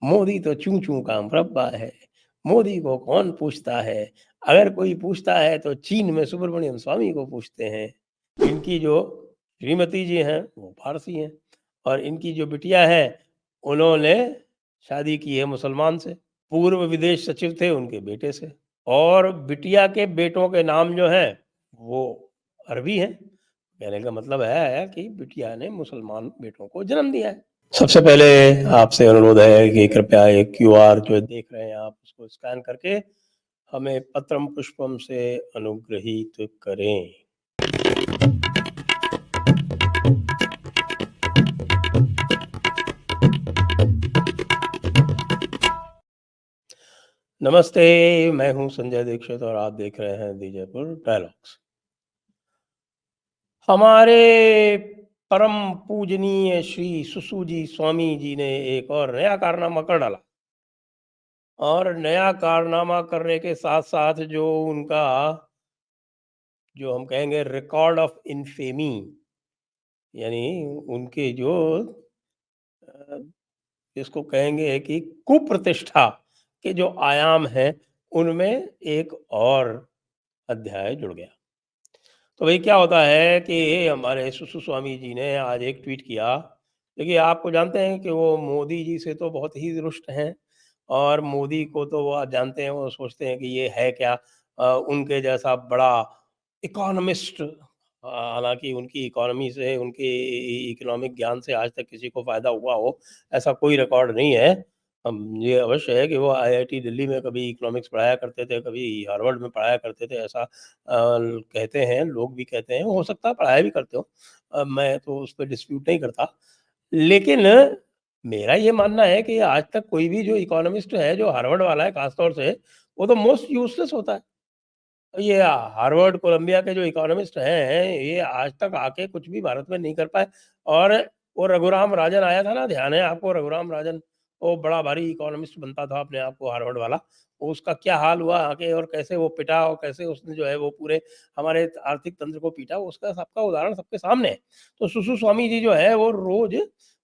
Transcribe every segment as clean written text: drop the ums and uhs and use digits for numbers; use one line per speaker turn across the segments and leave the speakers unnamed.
मोदी तो चूं-चूं का मुरब्बा है, मोदी को कौन पूछता है? अगर कोई पूछता है तो चीन में सुब्रमण्यम स्वामी को पूछते हैं। इनकी जो श्रीमती जी हैं, वो पारसी हैं और इनकी जो बिटिया है, उन्होंने शादी की है मुसलमान से। पूर्व विदेश सचिव थे उनके बेटे से और बिटिया के बेटों के नाम जो हैं, वो अरबी हैं। कहने का मतलब है कि बिटिया ने मुसलमान बेटों को जन्म दिया है। सबसे पहले आपसे अनुरोध है कि कृपया एक क्यूआर जो देख रहे हैं आप उसको स्कैन करके हमें पत्रम पुष्पम से अनुग्रहित करें। नमस्ते, मैं हूं संजय दीक्षित और आप देख रहे हैं दी जयपुर डायलॉग्स। हमारे परम पूजनीय श्री सुसु स्वामी जी ने एक और नया कारनामा कर डाला और नया कारनामा करने के साथ साथ जो उनका जो हम कहेंगे रिकॉर्ड ऑफ इनफेमी यानी उनके जो अ, इसको कहेंगे कि कुप्रतिष्ठा के जो आयाम हैं उनमें एक और अध्याय जुड़ गया। तो भाई क्या होता है कि हमारे सुसु स्वामी जी ने आज एक ट्वीट किया। देखिए आपको जानते हैं कि वो मोदी जी से तो बहुत ही रुष्ट हैं और मोदी को तो वो आप जानते हैं वो सोचते हैं कि ये है क्या उनके जैसा बड़ा इकोनॉमिस्ट। हालांकि उनकी इकोनॉमी से उनके इकोनॉमिक ज्ञान से आज तक किसी को फायदा हुआ हो ऐसा कोई रिकॉर्ड नहीं है। ये अवश्य है कि वो आईआईटी दिल्ली में कभी इकोनॉमिक्स पढ़ाया करते थे, कभी हार्वर्ड में पढ़ाया करते थे, ऐसा कहते हैं, लोग भी कहते हैं, हो सकता है पढ़ाया भी करते हो। मैं तो उस पे डिस्प्यूट नहीं करता। लेकिन मेरा ये मानना है कि आज तक कोई भी जो इकोनॉमिस्ट है, जो हार्वर्ड वाला है खास तौर से, वो तो मोस्ट यूज़लेस होता है। ये हार्वर्ड, कोलंबिया के जो इकोनॉमिस्ट हैं, ये आज तक आके कुछ भी भारत में नहीं कर पाए और वो रघुराम राजन आया था ना, ध्यान है आपको रघुराम राजन? वो बड़ा भारी इकोनॉमिस्ट बनता था अपने आप को हार्वर्ड वाला। उसका क्या हाल हुआ आके और कैसे वो पिटा और कैसे उसने जो है वो पूरे हमारे आर्थिक तंत्र को पीटा, उसका सबका उदाहरण सबके सामने है। तो सुसु स्वामी जी जो है वो रोज़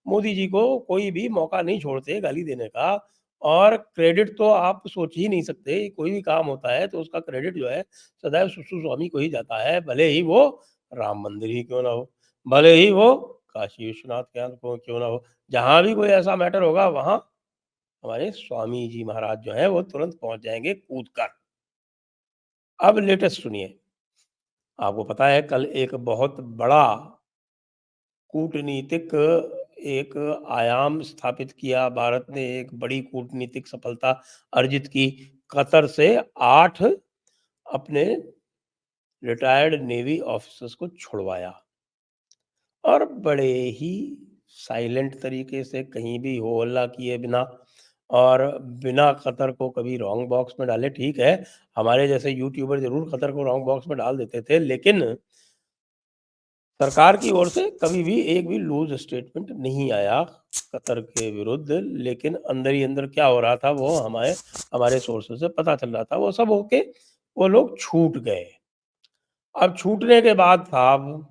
मोदी जी को कोई भी मौका नहीं छोड़ते गाली देने का और क्रेडिट तो आप सोच ही नहीं सकते, कोई भी काम होता है तो उसका क्रेडिट जो है सदैव सुसु स्वामी को ही जाता है, भले ही वो राम मंदिर ही क्यों ना हो, भले ही वो काशी विश्वनाथ को क्यों ना हो। जहाँ भी कोई ऐसा मैटर होगा वहाँ हमारे स्वामी जी महाराज जो हैं वो तुरंत पहुँच जाएँगे कूद कर। अब लेटेस्ट सुनिए, आपको पता है कल एक बहुत बड़ा कूटनीतिक एक आयाम स्थापित किया, भारत ने एक बड़ी कूटनीतिक सफलता अर्जित की। कतर से 8 अपने रिटायर्ड नेवी ऑफिसर्स को छुड़वाया और बड़े ही साइलेंट तरीके से कहीं भी हो हल्ला किए बिना और बिना कतर को कभी रॉन्ग बॉक्स में डाले। ठीक है, हमारे जैसे यूट्यूबर जरूर कतर को रॉन्ग बॉक्स में डाल देते थे, लेकिन सरकार की ओर से कभी भी एक भी लूज स्टेटमेंट नहीं आया कतर के विरुद्ध। लेकिन अंदर ही अंदर क्या हो रहा था वो हमारे हमारे सोर्सेज से पता चल रहा था। वो सब होके वो लोग छूट गए। अब छूटने के बाद साहब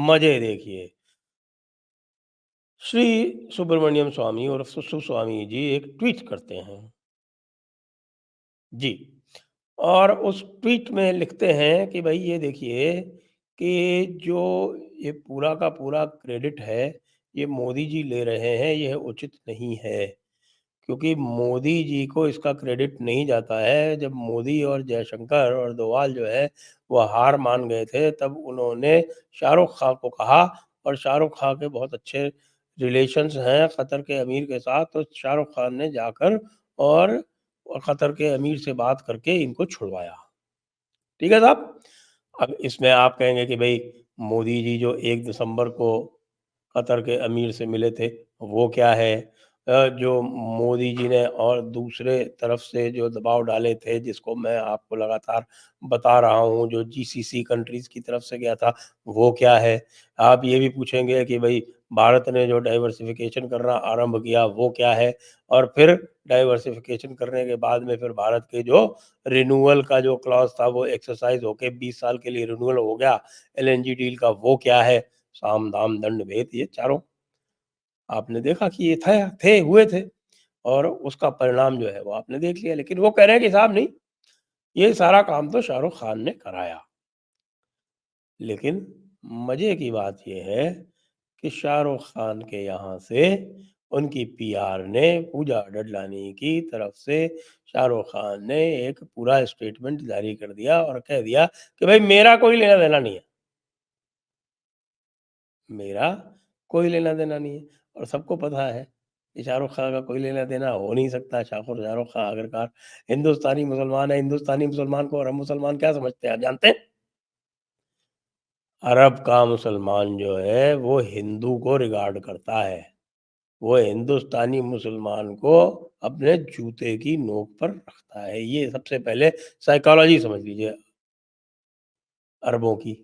मजे देखिए। श्री सुब्रमण्यम स्वामी और सुसु स्वामी जी एक ट्वीट करते हैं जी, और उस ट्वीट में लिखते हैं कि भाई ये देखिए कि जो ये पूरा का पूरा क्रेडिट है ये मोदी जी ले रहे हैं, यह उचित नहीं है। क्योंकि मोदी जी को इसका क्रेडिट नहीं जाता है। जब मोदी और जयशंकर और डोवाल जो है वो हार मान गए थे, तब उन्होंने शाहरुख खान को कहा और शाहरुख खान के बहुत अच्छे रिलेशंस हैं कतर के अमीर के साथ, तो शाहरुख खान ने जाकर और कतर के अमीर से बात करके इनको छुड़वाया। ठीक है साहब? अब इसमें आप कहेंगे कि भई मोदी जी जो 1 दिसंबर को कतर के अमीर से मिले थे, वो क्या है? जो मोदी जी ने और दूसरे तरफ से जो दबाव डाले थे, जिसको मैं आपको लगातार बता रहा हूँ, जो जीसीसी कंट्रीज़ की तरफ से गया था, वो क्या है? आप ये भी पूछेंगे कि भई भारत ने जो डाइवर्सिफ़िकेशन करना आरंभ किया, वो क्या है? और फिर डाइवर्सिफ़िकेशन करने के बाद में फिर भारत के जो रिन्यूअल का जो क्लॉज़ था, वो एक्सरसाइज़ होके 20 साल के लिए रिन्यूअल हो गया एलएनजी डील का, वो क्या है? साम, दाम, दंड, भेद, ये चारों आपने देखा कि ये थे हुए थे। और उसका परिणाम जो है वो आपने देख लिया। लेकिन वो कह रहे हैं कि साहब नहीं, ये सारा काम तो शाहरुख खान ने कराया। लेकिन मज़े की बात ये है कि शाहरुख खान के यहाँ से उनकी पीआर ने, पूजा डडलानी की तरफ से शाहरुख खान ने एक पूरा स्टेटमेंट जारी कर दिया और कह दिया कि भाई मेरा कोई लेना-देना नहीं है। मेरा कोई लेना-देना नहीं है। और सबको पता है कि शाहरुख खान का कोई लेना-देना हो नहीं सकता। शाहरुख खान आखिरकार हिंदुस्तानी मुसलमान है। हिंदुस्तानी मुसलमान को और हम मुसलमान क्या समझते हैं, आप जानते हैं? अरब का मुसलमान जो है वो हिंदू को रिगार्ड करता है। वो हिंदुस्तानी मुसलमान को अपने जूते की नोक पर रखता है। ये सबसे पहले साइकोलॉजी समझ लीजिए अरबों की।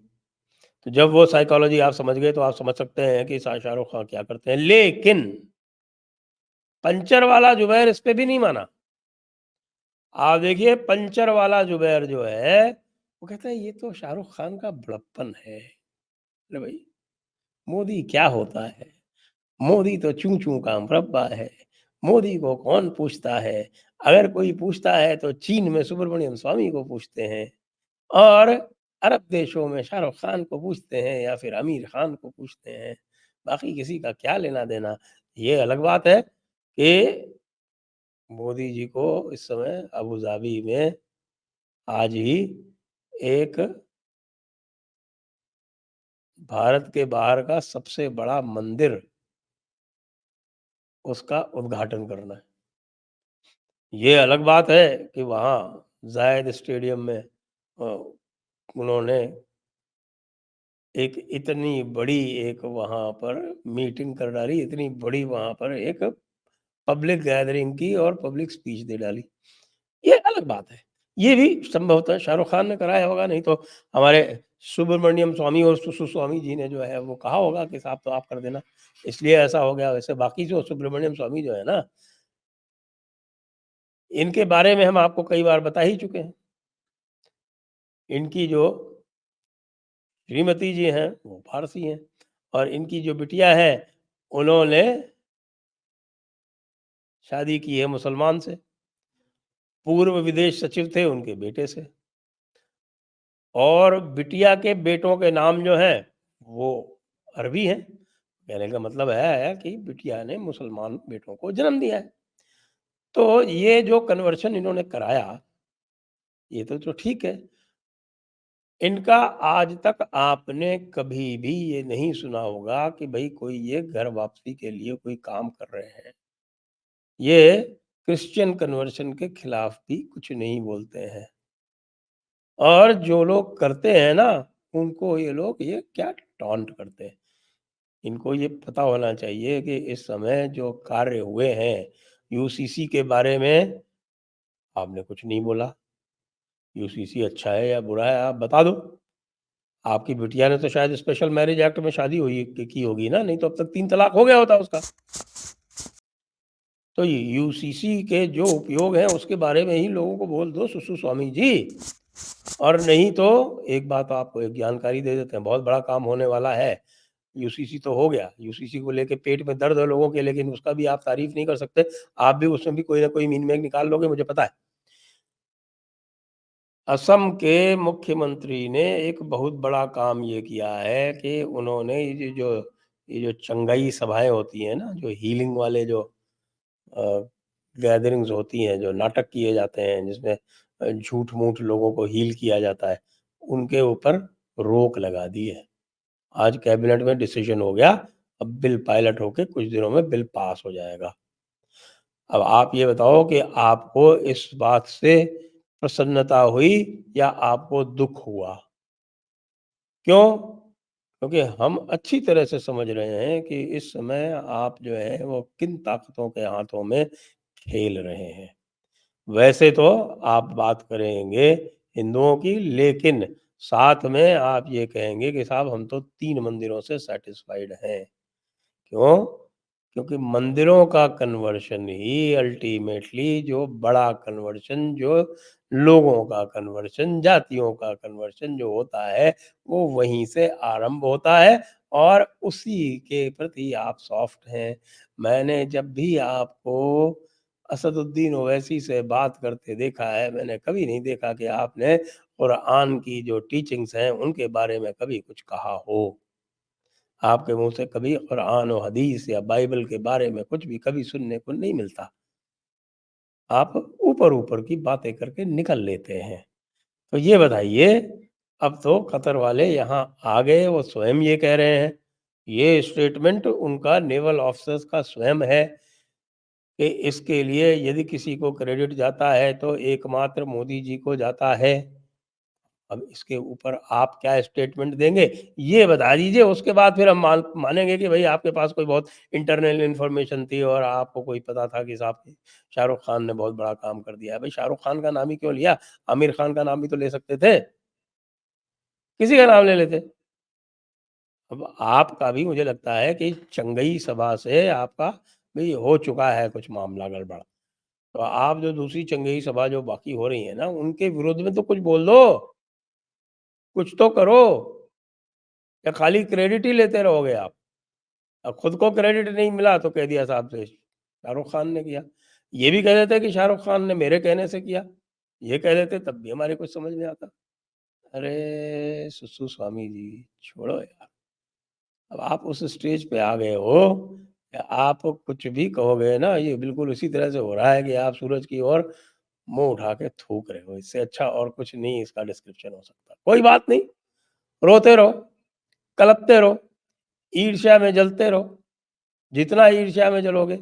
तो जब वो साइकोलॉजी आप समझ गए तो आप समझ सकते हैं कि शाहरुख खान क्या करते हैं। लेकिन पंचर वाला जुबैर इस पे भी नहीं माना। आप देखिए पंचर वाला जुबैर जो है, वो कहता है ये तो शाहरुख खान का बड़प्पन है। अरे भाई, मोदी क्या होता है? मोदी तो चूं-चूं का मुरब्बा है। मोदी को कौन पूछता है? अगर कोई पूछता है तो चीन में सुब्रमण्यम स्वामी को पूछते हैं और अरब देशों में शाहरुख खान को पूछते हैं या फिर आमिर खान को पूछते हैं। बाकी किसी का क्या लेना-देना? ये अलग बात है कि मोदी जी को इस समय अबू धाबी में आज ही एक भारत के बाहर का सबसे बड़ा मंदिर, उसका उद्घाटन करना है। ये अलग बात है कि वहाँ ज़ायद स्टेडियम में उन्होंने एक इतनी बड़ी एक वहाँ पर मीटिंग कर डाली, इतनी बड़ी वहाँ पर एक पब्लिक गैदरिंग की और पब्लिक स्पीच दे डाली। ये अलग बात है। ये भी संभवतः शाहरुख खान ने कराया होगा, नहीं तो हमारे सुब्रमण्यम स्वामी और सुसु स्वामी जी ने जो है वो कहा होगा कि साहब तो आप कर देना, इसलिए ऐसा हो गया। वैसे बाकी जो सुब्रमण्यम स्वामी जो है ना, इनके बारे में हम आपको कई बार बता ही चुके हैं। इनकी जो श्रीमती जी हैं, वो पारसी हैं और इनकी जो बिटिया है, उन्होंने शादी की है मुसलमान से। पूर्व विदेश सचिव थे उनके बेटे से और बिटिया के बेटों के नाम जो हैं, वो अरबी हैं। कहने का मतलब है कि बिटिया ने मुसलमान बेटों को जन्म दिया है। तो ये जो कन्वर्शन इन्होंने कराया, ये तो ठीक है। इनका आज तक आपने कभी भी ये नहीं सुना होगा कि भई कोई ये घर वापसी के लिए कोई काम कर रहे हैं। ये क्रिश्चियन कन्वर्शन के खिलाफ भी कुछ नहीं बोलते हैं और जो लोग करते हैं ना, उनको ये लोग ये क्या टॉन्ट करते हैं। इनको ये पता होना चाहिए कि इस समय जो कार्य हुए हैं, यूसीसी के बारे में आपने कुछ नहीं बोला। यूसीसी अच्छा है या बुरा है, आप बता दो। आपकी बिटिया ने तो शायद स्पेशल मैरिज एक्ट में शादी हुई की होगी ना, नहीं तो अब तक 3 तलाक हो गया होता उसका। तो ये यूसीसी के जो उपयोग हैं उसके बारे में ही लोगों को बोल दो सुसु स्वामी जी। और नहीं तो एक बात आपको एक जानकारी दे देते हैं, बहुत बड़ा काम होने वाला है। यूसीसी तो हो गया, यूसीसी को लेके पेट में दर्द है लोगों के, लेकिन उसका भी आप तारीफ नहीं कर सकते। आप भी उसमें भी कोई ना कोई मीन मेग निकाल लोगे, मुझे पता है। असम के मुख्यमंत्री ने एक बहुत बड़ा काम ये किया है कि उन्होंने ये जो चंगाई सभाएँ होती हैं ना, जो हीलिंग वाले जो अ, गैदरिंग्स होती हैं, जो नाटक किए जाते हैं जिसमें झूठ-मूठ लोगों को हील किया जाता है, उनके ऊपर रोक लगा दी है। आज कैबिनेट में डिसीजन हो गया, अब बिल पायलट होके कुछ दिनों में बिल पास हो जाएगा। अब आप ये बताओ कि आपको इस बात से प्रसन्नता हुई या आपको दुःख हुआ? क्यों? क्योंकि हम अच्छी तरह से समझ रहे हैं कि इस समय आप जो है वो किन ताकतों के हाथों में खेल रहे हैं। वैसे तो आप बात करेंगे हिंदुओं की, लेकिन साथ में आप ये कहेंगे कि साहब हम तो 3 मंदिरों से सैटिस्फाइड हैं। क्यों? क्योंकि मंदिरों का कन्वर्शन ही अल्टीमेटली जो बड़ा कन्वर्शन, जो लोगों का कन्वर्शन, जातियों का कन्वर्शन जो होता है, वो वहीं से आरंभ होता है और उसी के प्रति आप सॉफ्ट हैं। मैंने जब भी आपको असदुद्दीन ओवैसी से बात करते देखा है, मैंने कभी नहीं देखा कि आपने कुरान की जो टीचिंग्स हैं, उनके बारे में कभी कुछ कहा हो। आपके मुँह से कभी कुरान और हदीस या बाइबल के बारे में कुछ भी कभी सुनने को नहीं मिलता। आप ऊपर-ऊपर की बातें करके निकल लेते हैं। तो ये बताइए, अब तो कतर वाले यहाँ आ गए, वो स्वयं ये कह रहे हैं, ये स्टेटमेंट उनका नेवल ऑफिसर्स का स्वयं है कि इसके लिए यदि किसी को क्रेडिट जाता है तो एकमात्र मोदी जी को जाता है। अब इसके ऊपर आप क्या स्टेटमेंट देंगे, ये बता दीजिए, उसके बाद फिर हम मानेंगे कि भई आपके पास कोई बहुत इंटरनल इन्फॉर्मेशन थी और आपको कोई पता था कि साहब शाहरुख खान ने बहुत बड़ा काम कर दिया है। भई शाहरुख खान का नाम ही क्यों लिया? आमिर खान का नाम भी तो ले सकते थे, किसी का नाम ले लेते। अब आपका भी मुझे लगता है कि चंगई सभा से आपका भी हो चुका है कुछ मामला गड़बड़। तो आप जो दूसरी चंगेई सभा जो बाकी हो रही है ना, उनके विरोध में तो कुछ बोल दो, कुछ तो करो, या खाली क्रेडिट ही लेते रहोगे आप? अब खुद को क्रेडिट नहीं मिला तो कह दिया साहब से शाहरुख खान ने किया। ये भी कह देते कि शाहरुख खान ने मेरे कहने से किया, ये कह देते तब भी हमारे कुछ समझ में आता। अरे! सुसु स्वामी जी, छोड़ो यार। अब आप उस स्टेज पे आ गए हो कि आप कुछ भी कहोगे ना, ये बिल्कुल उसी तरह से हो रहा है कि आप सूरज की ओर मुँह उठा के थूक रहे हो। इससे अच्छा और कुछ नहीं इसका डिस्क्रिप्शन हो सकता। कोई बात नहीं, रोते रहो, कलपते रहो, ईर्ष्या में जलते रहो। जितना ईर्ष्या में जलोगे,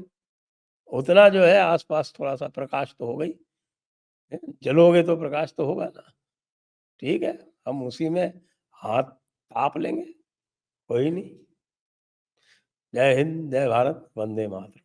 उतना जो है आस-पास थोड़ा-सा प्रकाश तो होगा ही। जलोगे तो प्रकाश तो होगा ना। ठीक है, हम उसी में हाथ थाप लेंगे, कोई नहीं। जय हिंद, जय भारत, वंदे मातरम।